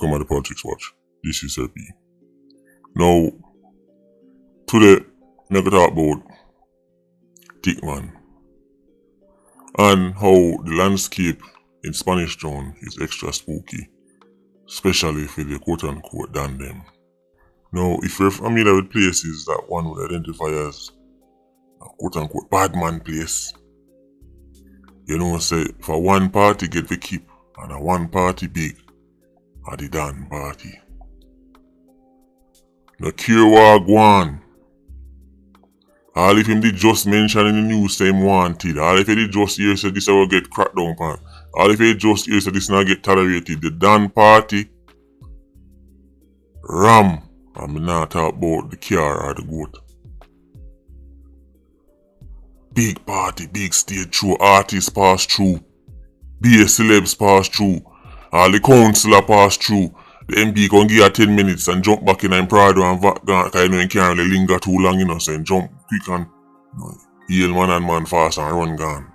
Welcome to the Politricks Watch. This is Sir P. Now, today, I'm going to talk about Thickman and how the landscape in Spanish Town is extra spooky, especially for the quote-unquote done them. Now, if you're familiar with places that one would identify as a quote-unquote bad man place, you know, say, for one party get the keep and a one party big, are the Dan party. No care what go on. All if him did just mention in the news say him wanted. All if he did just hear say this will get cracked down upon. All if he just hear say this not get tolerated. The Dan party ram. I mean not talk about the car or the goat. Big party, big stage show, artists pass through. BS celebs pass through. All the councillor pass through. The MP can give her 10 minutes and jump back in and Prado and Vatgan because you know he can't really linger too long, you know, so jump quick and heal man and man fast and run gone.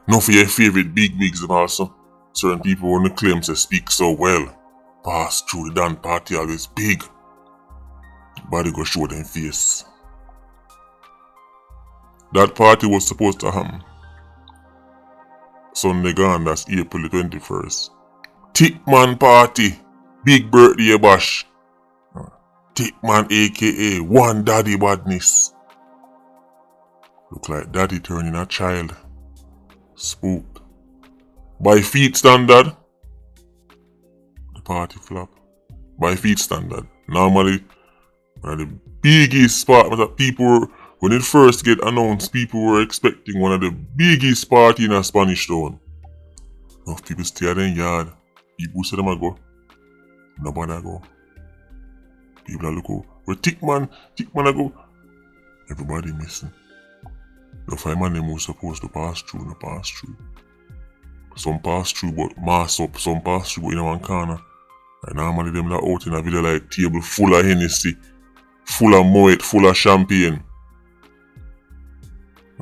Now for your favourite big wigs also. Certain people on the claim to speak so well. Pass through the Dan party always big. Body go show them face. That party was supposed to happen Sunday gone, that's April the 21st. Thickman party. Big birthday bash. Thickman aka One Daddy Badness. Look like daddy turning a child. Spooked. By feet standard, the party flop. By feet standard. Normally, one of the biggest part that people, when it first get announced, people were expecting one of the biggest party in a Spanish Town. Enough people stay at their yard. People say them a go. Nobody a go. People a look out. Where Thickman a go. Everybody missing. The fireman them was supposed to pass through, no pass through. Some pass through but mass up, some pass through but in one corner. And normally them that out in a video like table full of Hennessy, full of Moet, full of champagne.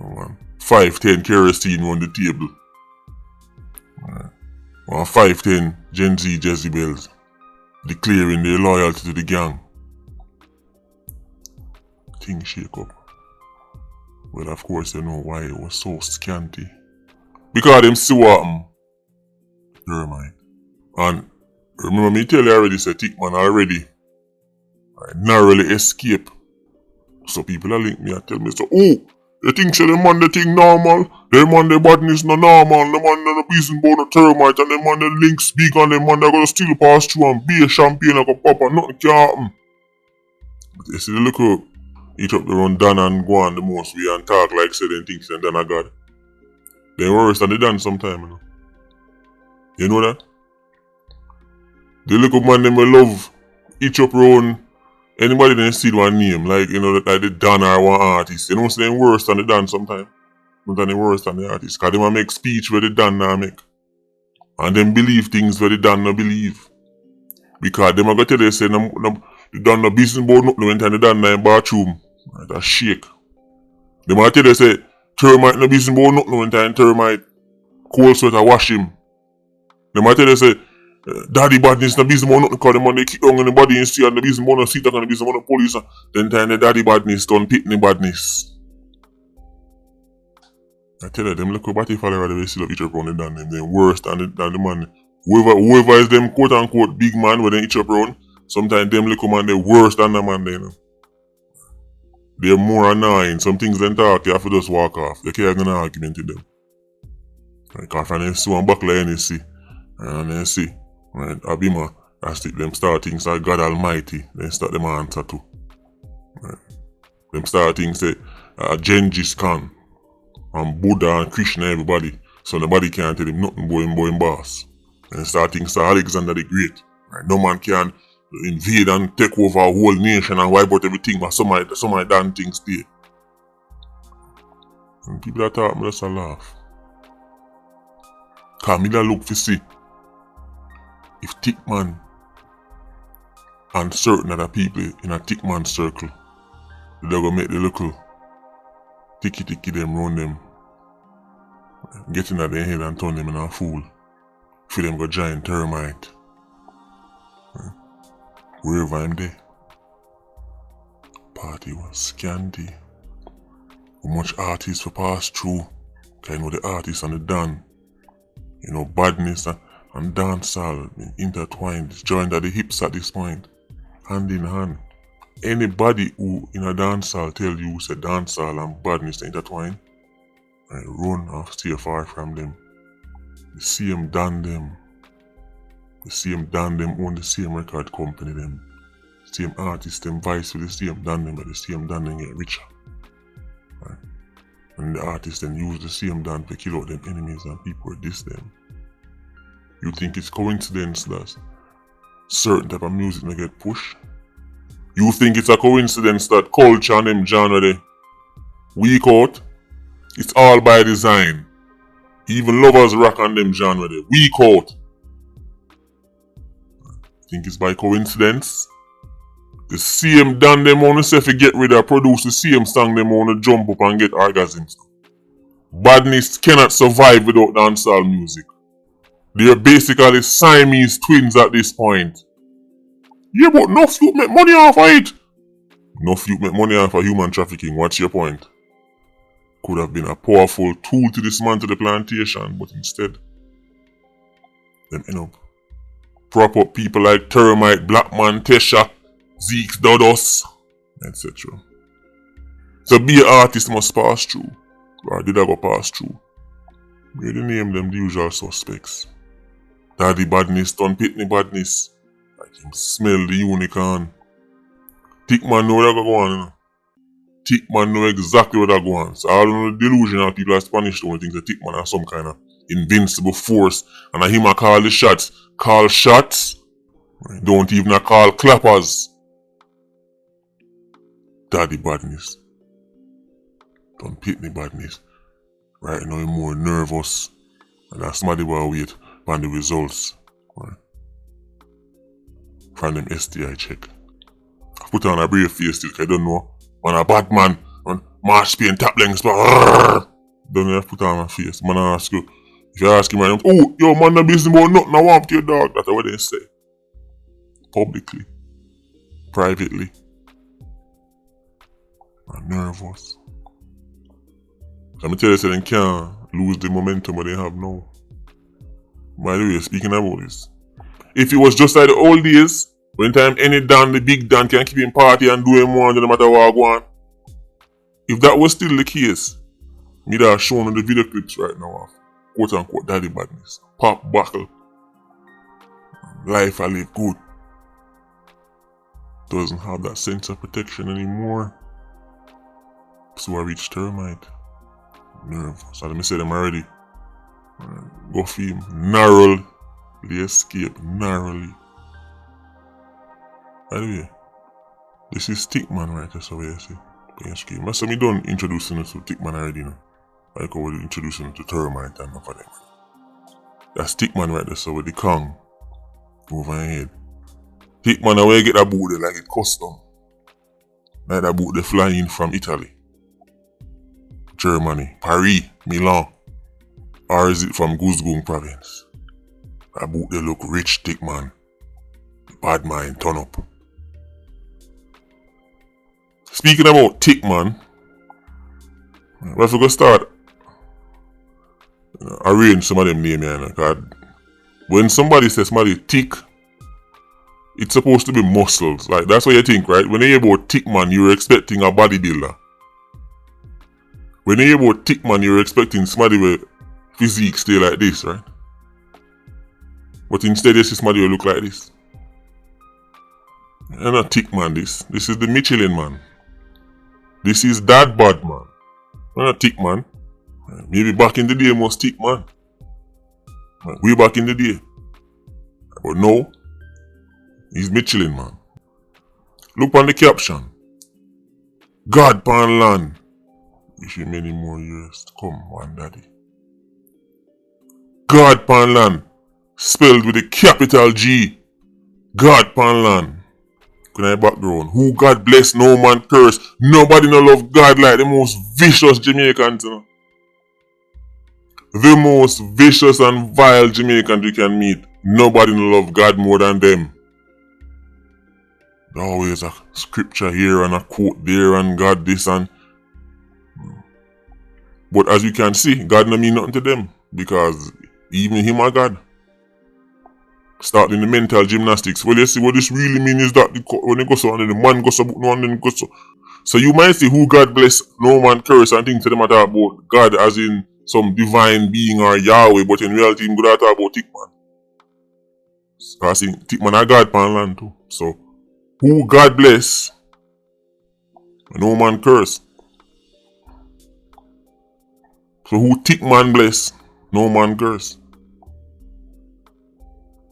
Oh man. 5-10 kerosene on the table. 5-10 Gen Z Jezebels declaring their loyalty to the gang. Things shake up. Well, of course, you know why it was so scanty. Because them see what happened. Termite. And remember me tell you already, say Thickman already narrowly escape. So people are link me and tell me, so, oh, you think say them man the thing normal? Them man the badness no normal, them man the reason about the termite, and them man the links big, and them man that gonna still pass through and be a champagne like a pop and nothing can happen. But you see the look eat up the run Dan and go on the most way and talk like say them things and Dan a God. They worse than they done sometime, you know. You know that? The little man them will love each up round. Anybody then see one name, like, you know, like the Dan or one artist, you know, say them worse than the Dan sometimes. But then they worse than the artist. Because they might make speech where the Dan now make. And them believe things where the Dan no believe. Because them are going to tell you, say, the Dan no business about nothing when the Dan na in bathroom. That's shake. They might tell you, say, termite no business about nothing when the termite cold sweat a wash him. They might tell you, say, Daddy Badness na business about nothing because the man they kick down on the body and see and the business about no sit and the business about the police. Then time the Daddy Badness done Pitney Badness. I tell you, them little body follower they still have each up around the Dan them. They're worse than the man. Whoever is them quote unquote big man where they each up around, sometimes them little man they worse than the man they know. They're more annoying. Some things they talk, you have to just walk off. You can't get an argument with them. Because when they see one buckle of NSC and they see right, Abima, that's it. Them start things like God Almighty. Then start them answer too. Right. Them start things say Genghis Khan and Buddha and Krishna everybody. So nobody can tell him nothing about him boss. And start things like Alexander the Great. Right. No man can invade and take over a whole nation and wipe out everything, but some of damn things there. And people that talk, me just a laugh. Cause me da look to see if Thickman and certain other people in a Thickman circle, they're gonna make the local ticky them round them, get in at their head and turn them in a fool. For them go giant termite. Wherever I'm there. Party was scanty. How much artists for pass through. Cause you know the artists and the dan. You know, badness and dancehall intertwined. It's joined at the hips at this point. Hand in hand. Anybody who in a dancehall tell you say dancehall and badness intertwined, right, run or stay far from them. The same dan them. The same dan them own the same record company them. Same artists them vice with the same dan them, but the same dan them get richer. Right? And the artists then use the same dan to kill out them enemies and people diss them. You think it's coincidence that certain type of music may get pushed? You think it's a coincidence that culture and them genre they weak out? It's all by design. Even lovers rock on them genre they weak out. Think it's by coincidence? The same Dan them wanna say if get rid of produce the same song them wanna jump up and get orgasms. Badness cannot survive without dancehall music. They are basically Siamese twins at this point. Yeah, but no you make money off of it. No you make money off of human trafficking. What's your point? Could have been a powerful tool to dismantle the plantation, but instead, them end up prop up people like Termite, Blackman, Tesha, Zeke's Dodos, etc. So be an artist must pass through. Or did I go pass through? Where they name them the usual suspects. Daddy Badness done Pitney Badness. Like him smell the unicorn. Thickman know what I go on, you know. Thickman know exactly what I go on. So all the delusional people are Spanish don't think that Thickman has some kind of invincible force. And him a call the shots. Call shots. Don't even call clappers. Daddy Badness. Don't Pitney Badness. Right now I'm more nervous. And that's somebody will wait on the results. Right. From them STI check. I put on a brave face still, cause I don't know. Man a bad man. Man march pain, tap lengths, but don't know if I put on my face. Man I ask you. If you ask him, oh, yo man no business about nothing I want to your dog. That's what they say. Publicly. Privately. I'm nervous. Let me tell you, so they can't lose the momentum that they have now. By the way, speaking about this, if it was just like the old days, when time any Dan, the big Dan can keep him party and do him one no matter what I go on. If that was still the case, me that are shown on the video clips right now of quote unquote Daddy Badness, pop buckle, life I live good, doesn't have that sense of protection anymore. So I reached Termite. Nervous. So let me say them already. Go for him. Narrowly escape. Narrowly. By the way, this is Thickman right there, so where you see. Escape. I said me done introducing you to Thickman already now. Like I was introducing you to Termite and enough of them. That's Thickman right there, so with the Kong over your head. Thickman away get that boot there like it custom. Like that boot they fly in from Italy. Germany, Paris, Milan, or is it from Guzgung province? That boot they look rich, Thickman. Bad mind, turn up. Speaking about Thickman, where if we go start arrange some of them names here, cause when somebody says somebody thick, it's supposed to be muscles. Like that's what you think, right? When you hear about Thickman, you're expecting a bodybuilder. When you hear about Thickman, you're expecting somebody with physique stay like this, right? But instead you see somebody who look like this. You're not Thickman this. This is the Michelin man. This is that bad man. You're not Thickman. Maybe back in the day was Thickman. Way back in the day. But no. He's Michelin man. Look on the caption. God pan land. Wish you many more years to come, one daddy. God pan land. Spelled with a capital G. God pan land. Can I background? Who God bless, no man curse. Nobody no love God like the most vicious Jamaicans. You know? The most vicious and vile Jamaicans you can meet. Nobody no love God more than them. always a scripture here and a quote there and God this and... But as you can see, God no mean nothing to them because even him are God. Starting the mental gymnastics. Well, you see what this really means is that when they go so and then the man goes so, no and then goes so. So you might say who God bless, no man curse and things to them about God as in some divine being or Yahweh, but in reality him could talk about Thickman. Because Thickman are God pan land too. So who God bless, no man curse. So who Thickman bless, no man curse.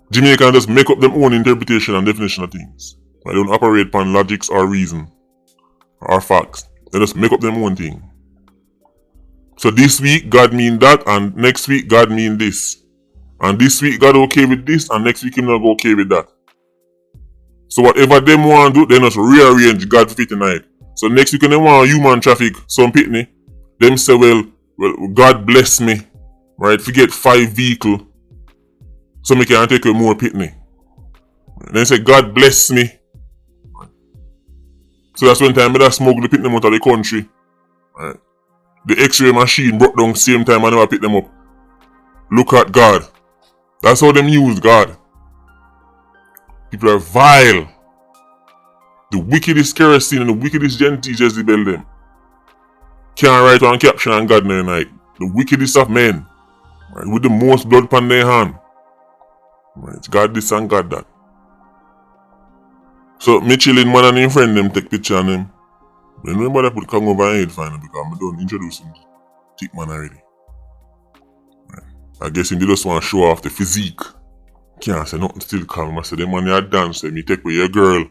Jamaican just make up their own interpretation and definition of things. They don't operate upon logics or reason or facts. They just make up their own thing. So this week God mean that and next week God mean this. And this week God okay with this and next week him not go okay with that. So whatever them want to do, they just rearrange God fit tonight. So next week when they want human traffic, some pitney, them say well God bless me. Right? Forget 5 vehicles. So me can take more pitney. Then say God bless me. So that's when time I that smuggle the pitney out of the country. Right. The X-ray machine broke down same time I never pick them up. Look at God. That's how them use God. People are vile. The wickedest kerosene and the wickedest gentile Jezebel them. Can't write one caption on God in the night. The wickedest of men. Right, with the most blood upon their hand. Right, God this and God that. So me chilling man and him friend them take picture on him. Then remember I put Kang over my head finally because I don't introduce him to Thickman already. Right. I guess he just want to show off the physique. Can't say nothing still calm. I say them man you dance, me take with your girl.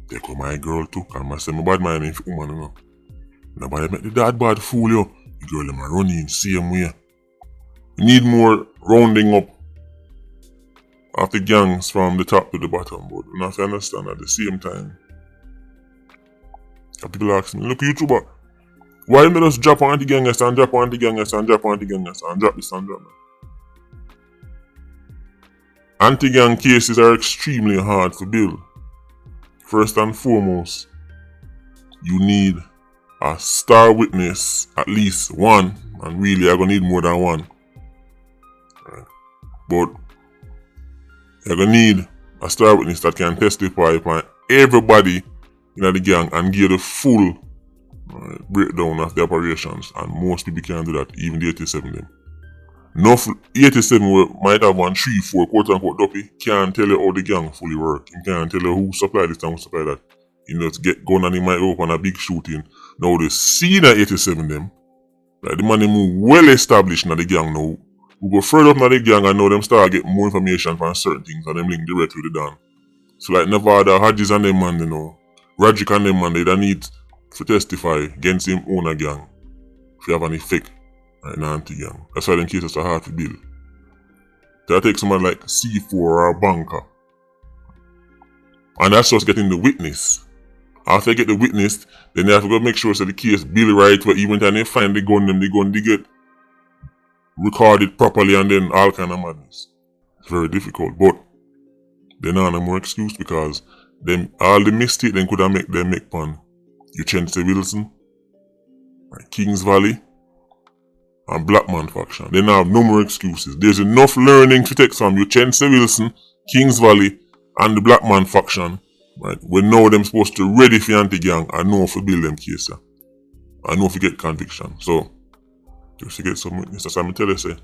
Take with my girl too. Calm I say my bad man ain't woman you know. Nobody make the dad bad fool you. The girl them are running same way. You need more rounding up of the gangs from the top to the bottom, but you have to understand at the same time. People ask me, look YouTuber, why don't you just drop on the gangers and drop on the gangers and drop on the gangers and drop this and drop that? Anti-gang cases are extremely hard to build. First and foremost, you need a star witness, at least one, and really you're going to need more than one. Right. But you're going to need a star witness that can testify upon everybody in the gang and give the full breakdown of the operations. And most people can't do that, even the 87 them. Enough 87 might have 1, 3, 4 quote unquote dopey, can't tell you how the gang fully work. He can't tell you who supply this and who supply that. You know, to get gun and he might open a big shooting. Now the senior 87 them, like the man they move well established in the gang now. We go further up in the gang and now them start get more information from certain things and them link directly with the Dan. So like Nevada, Hodges and them man, you know, Roderick and them man, they don't need to testify against him own a gang if you have an effect in an anti-gang. That's why them cases are hard to build. They take someone like C4 or a banker. And that's just getting the witness. After they get the witness, then they have to go make sure that the case build right where even when they find the gun they get recorded properly and then all kind of madness. It's very difficult, but they not no more excuse because them all the mistake they could have make pon Uchense Wilson, right, Kings Valley, and Blackman faction. They now have no more excuses. There's enough learning to take from Uchense Wilson, Kings Valley, and the Blackman faction. Right, we know them supposed to ready for anti-gang and know if we build them case. I know if we get conviction. So just to get some witness, that's what I'm telling you, say.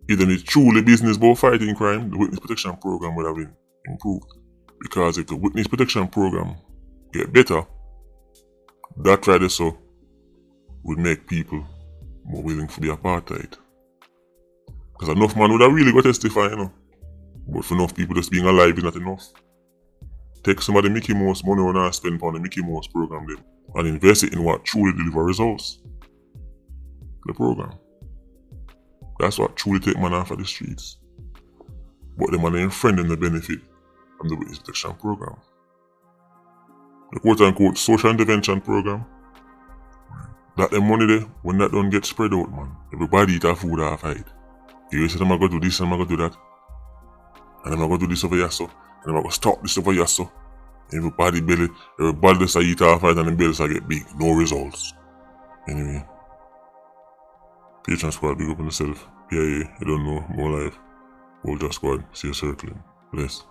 Even if it's truly business about fighting crime, the witness protection program would have been improved. Because if the witness protection program get better, that right so would make people more willing for the apartheid. Because enough man would have really got testify, you know. But for enough people just being alive is not enough. Take some of the Mickey Mouse money when I spend on the Mickey Mouse program them and invest it in what truly deliver results. The program. That's what truly take man off of the streets. But the man ain't friend in the benefit from the witness protection program. The quote unquote social intervention program. That the money there, when that don't get spread out, man, everybody eat a food half fight. You say I'm gonna do this and I'm gonna do that. And I'm gonna do this over here so. And I'm gonna stop this over here so. Everybody just a eat half right and the bellies a get big. No results. Anyway. Patron squad, big up on yourself. PIA, you don't know, more life. Ultra squad, see you circling. Bless.